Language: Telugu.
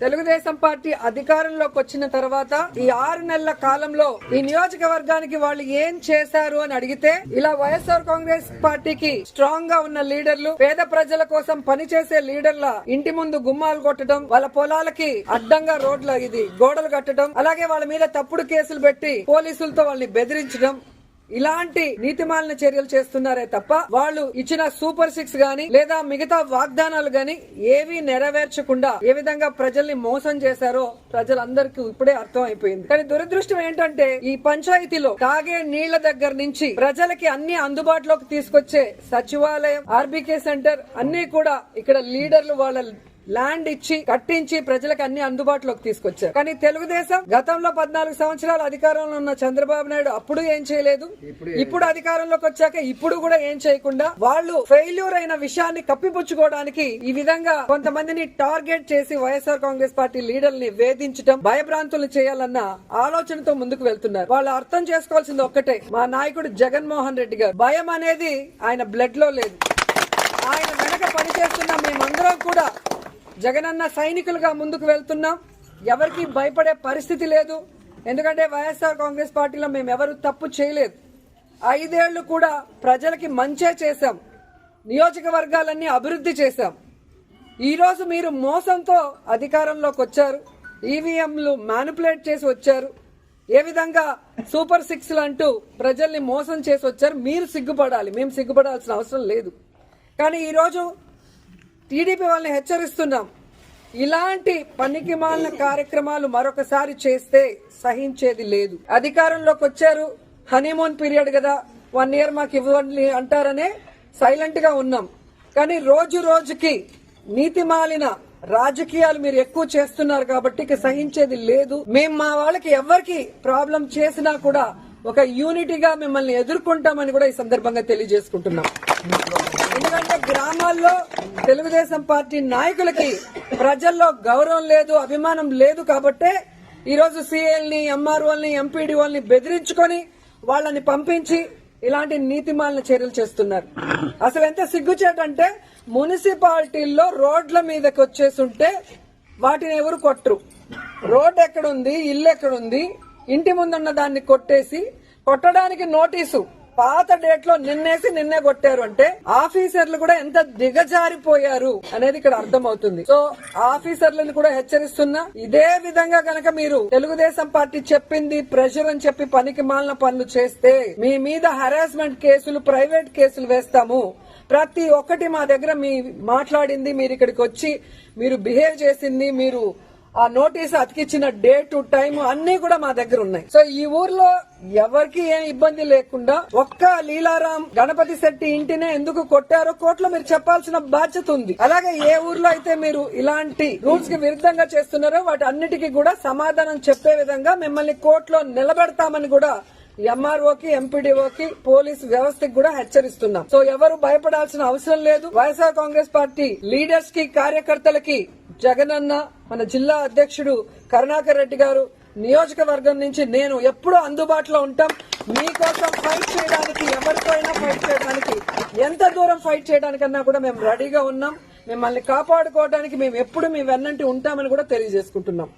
తెలుగుదేశం పార్టీ అధికారంలోకి వచ్చిన తర్వాత ఈ 6 నెలల కాలంలో ఈ నియోజకవర్గానికి వాళ్ళు ఏం చేశారు అని అడిగితే ఇలా వైఎస్ఆర్ కాంగ్రెస్ పార్టీకి స్ట్రాంగ్ గా ఉన్న లీడర్లు, పేద ప్రజల కోసం పనిచేసే లీడర్ల ఇంటి ముందు గుమ్మాలు కొట్టడం, వాళ్ళ పొలాలకి అడ్డంగా రోడ్ల గోడలు కట్టడం, అలాగే వాళ్ళ మీద తప్పుడు కేసులు పెట్టి పోలీసులతో వాళ్ళని బెదిరించడం, ఇలాంటి నీతిమాలిన చర్యలు చేస్తున్నారే తప్ప వాళ్ళు ఇచ్చిన సూపర్ 6 గాని లేదా మిగతా వాగ్దానాలు గాని ఏవి నెరవేర్చకుండా ఏ విధంగా ప్రజల్ని మోసం చేశారో ప్రజలందరికీ ఇప్పుడే అర్థం అయిపోయింది. కానీ దురదృష్టం ఏంటంటే ఈ పంచాయతీలో తాగే నీళ్ల దగ్గర నుంచి ప్రజలకి అన్ని అందుబాటులోకి తీసుకొచ్చే సచివాలయం, ఆర్బీకే సెంటర్ అన్ని కూడా ఇక్కడ లీడర్లు వాళ్ళ ల్యాండ్ ఇచ్చి కట్టించి ప్రజలకు అన్ని అందుబాటులోకి తీసుకొచ్చారు. కానీ తెలుగుదేశం గతంలో 14 సంవత్సరాలు అధికారంలో ఉన్న చంద్రబాబు నాయుడు అప్పుడు ఏం చేయలేదు, ఇప్పుడు అధికారంలోకి వచ్చాక ఇప్పుడు కూడా ఏం చేయకుండా వాళ్ళు ఫెయిల్యూర్ అయిన విషయాన్ని కప్పిపుచ్చుకోవడానికి ఈ విధంగా కొంతమందిని టార్గెట్ చేసి వైఎస్ఆర్ కాంగ్రెస్ పార్టీ లీడర్ని వేధించడం, భయభ్రాంతులు చేయాలన్న ఆలోచనతో ముందుకు వెళ్తున్నారు. వాళ్ళు అర్థం చేసుకోవాల్సింది ఒక్కటే, మా నాయకుడు జగన్మోహన్ రెడ్డి గారు భయం అనేది ఆయన బ్లడ్ లో లేదు. ఆయన వెనక పనిచేస్తున్న మేమందరం కూడా జగనన్న సైనికులుగా ముందుకు వెళ్తున్నాం. ఎవరికి భయపడే పరిస్థితి లేదు. ఎందుకంటే వైఎస్ఆర్ కాంగ్రెస్ పార్టీలో మేము ఎవరు తప్పు చేయలేదు. 5 ఏళ్లు కూడా ప్రజలకి మంచే చేశాం, నియోజకవర్గాలన్నీ అభివృద్ధి చేశాం. ఈ రోజు మీరు మోసంతో అధికారంలోకి వచ్చారు, ఈవీఎంలు మ్యానిపులేట్ చేసి వచ్చారు, ఏ విధంగా సూపర్ 6 అంటూ ప్రజల్ని మోసం చేసి వచ్చారు. మీరు సిగ్గుపడాలి, మేము సిగ్గుపడాల్సిన అవసరం లేదు. కానీ ఈరోజు టీడీపీ వాళ్ళని హెచ్చరిస్తున్నాం, ఇలాంటి పనికిమాలిన కార్యక్రమాలు మరొకసారి చేస్తే సహించేది లేదు. అధికారంలోకి వచ్చారు, హనీమూన్ పీరియడ్ కదా, 1 ఇయర్ మాకు ఇవ్వండి అంటారనే సైలెంట్ గా ఉన్నాం. కానీ రోజు రోజుకి నీతిమాలిన రాజకీయాలు మీరు ఎక్కువ చేస్తున్నారు కాబట్టి ఇక సహించేది లేదు. మేము మా వాళ్ళకి ఎవరికి ప్రాబ్లం చేసినా కూడా ఒక యూనిటీగా మిమ్మల్ని ఎదుర్కొంటామని కూడా ఈ సందర్భంగా తెలియజేసుకుంటున్నాం. ఎందుకంటే గ్రామాల్లో తెలుగుదేశం పార్టీ నాయకులకి ప్రజల్లో గౌరవం లేదు, అభిమానం లేదు కాబట్టే ఈరోజు సీఎల్ని, ఎంఆర్ఓల్ని, ఎంపీడీఓల్ని బెదిరించుకొని వాళ్ళని పంపించి ఇలాంటి నీతిమాలిన చర్యలు చేస్తున్నారు. అసలు ఎంత సిగ్గుచేటంటే మున్సిపాలిటీల్లో రోడ్ల మీదకి వచ్చేస్తుంటే వాటిని ఎవరు కొట్టరు. రోడ్ ఎక్కడుంది, ఇల్లు ఎక్కడుంది, ఇంటి ముందున్న దాన్ని కొట్టేసి కొట్టడానికి నోటీసు పాత డేట్ లో నిన్నే కొట్టారు అంటే ఆఫీసర్లు కూడా ఎంత దిగజారిపోయారు అనేది ఇక్కడ అర్థమవుతుంది. సో ఆఫీసర్లను కూడా హెచ్చరిస్తున్నా, ఇదే విధంగా గనక మీరు తెలుగుదేశం పార్టీ చెప్పింది ప్రెషర్ అని చెప్పి పనికి మాలిన పనులు చేస్తే మీ మీద హరాస్మెంట్ కేసులు, ప్రైవేట్ కేసులు వేస్తాము. ప్రతి ఒక్కటి మా దగ్గర మీ మాట్లాడింది, మీరు ఇక్కడికి వచ్చి మీరు బిహేవ్ చేసింది, మీరు ఆ నోటీస్ అతికిచ్చిన డేట్, టైం అన్ని కూడా మా దగ్గర ఉన్నాయి. సో ఈ ఊర్లో ఎవరికి ఏం ఇబ్బంది లేకుండా ఒక్క లీలారాం గణపతి శెట్టి ఇంటినే ఎందుకు కొట్టారో కోర్టులో మీరు చెప్పాల్సిన బాధ్యత ఉంది. అలాగే ఏ ఊర్లో అయితే మీరు ఇలాంటి రూల్స్ కి విరుద్ధంగా చేస్తున్నారో వాటి అన్నిటికీ కూడా సమాధానం చెప్పే విధంగా మిమ్మల్ని కోర్టులో నిలబెడతామని కూడా ఎంఆర్ఓకి, ఎంపీడీఓకి, పోలీస్ వ్యవస్థకి కూడా హెచ్చరిస్తున్నాం. సో ఎవరు భయపడాల్సిన అవసరం లేదు. వైఎస్ఆర్ కాంగ్రెస్ పార్టీ లీడర్స్ కి, కార్యకర్తలకి జగనన్న, మన జిల్లా అధ్యక్షుడు కరుణాకర్ రెడ్డి గారు, నియోజకవర్గం నుంచి నేను ఎప్పుడూ అందుబాటులో ఉంటాం. మీకోసం ఫైట్ చేయడానికి, ఎవరితో అయినా ఫైట్ చేయడానికి, ఎంత దూరం ఫైట్ చేయడానికన్నా కూడా మేము రెడీగా ఉన్నాం. మిమ్మల్ని కాపాడుకోవడానికి మేము ఎప్పుడు మీ వెన్నంటి ఉంటామని కూడా తెలియజేసుకుంటున్నాం.